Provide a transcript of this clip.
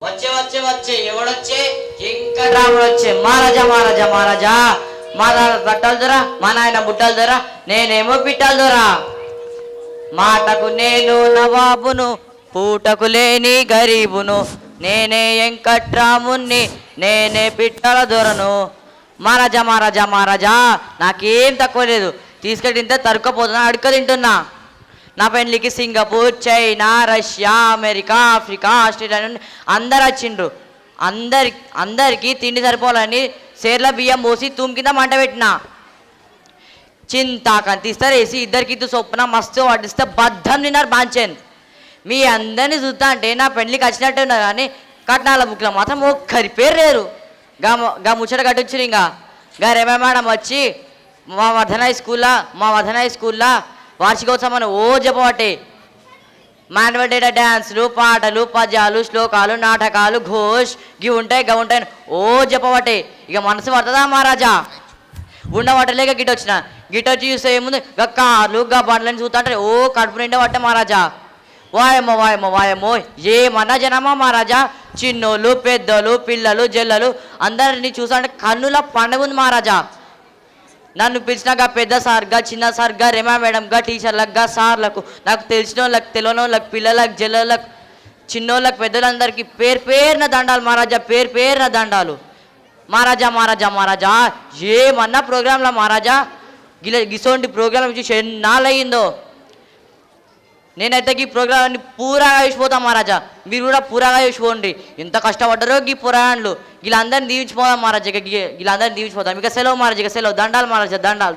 వచ్చే వచ్చే వచ్చే ఎవడొచ్చే వెంకటరాముడు వచ్చే మహారాజా మహారాజా మహారాజా మా నాన్న బట్టల దొర మా నాయన బుట్టల దొర నేనేమో పిట్టల దొర మాటకు నేను నవాబును పూటకు లేని గరీబును నేనే వెంకట్రాముణ్ణి నేనే పిట్టల దొరను మహారాజా మహారాజా మహారాజా నాకేం తక్కువ లేదు తీసుకెళ్ళి తింటే తరుక్కపోతున్నా అడుక్క తింటున్నా నా పెళ్ళికి Singapore China Russia America Africa Australia నుండి అందరు వచ్చిండ్రు అందరికీ తిండి సరిపోవాలని సేర్ల బియ్యం పోసి తూము కింద మంట పెట్టిన చింతాకని తీస్తారేసి ఇద్దరికి చొప్పున మస్తు వడ్డిస్తే బద్దం తిన్నారు బాంచాను మీ అందరినీ చూస్తా అంటే నా పెళ్ళికి వచ్చినట్టు ఉన్నారు కానీ కట్నాల బుక్లో మాత్రం ఒక్కరి పేరు లేరు గా ముచ్చట కట్టొచ్చారు ఇంకా గా రేమ మేడం వచ్చి మా వర్ధనాయి స్కూల్లో వార్షికోత్సవం ఓ చెప్పబట్టే మాన్వడేట డ్యాన్సులు పాటలు పద్యాలు శ్లోకాలు నాటకాలు ఘోష్ గివి ఉంటాయి ఓ చెప్పబట్టే ఇక మనసు పడుతుందా మహారాజా ఉండబట్టలేక గిట్టొచ్చి చూస్తే ఏముంది గా కార్లు గా బండ్లని చూస్తా అంటే ఓ కడుపు నిండా పట్టే మహారాజా వాయమ్మో ఏమన్నా జనమా మహారాజా చిన్నోళ్ళు పెద్దోళ్ళు పిల్లలు జల్లలు అందరినీ చూసాంటే కన్నుల పండుగ ఉంది మహారాజా నన్ను పిలిచినాక పెద్ద సార్గా చిన్న సార్గా రేమా మేడంగా టీచర్లకు సార్లకు నాకు తెలిసిన వాళ్ళకి తెలియని వాళ్ళకి పిల్లలకు జల్లలకు చిన్నోళ్ళకి పెద్దలందరికీ పేరున దండాలు మహారాజా పేరున దండాలు మహారాజా ఏమన్నా ప్రోగ్రాంలో మహారాజా గిసోంటి ప్రోగ్రాం చూసి ఎన్నాళ్ళయిందో నేనైతే ఈ ప్రోగ్రాన్ని పూరాగా చూసిపోతా మహారాజా మీరు కూడా పూరాగా చూసిపోండి ఎంత కష్టపడ్డారో ఈ పురాణాలు వీళ్ళందరినీ దీవించిపోదాం మహారాజా వీళ్ళందరినీ దీవించిపోదాం ఇక సెలవు మహారాజా ఇక సెలవు దండాలు మహారాజా దండాలు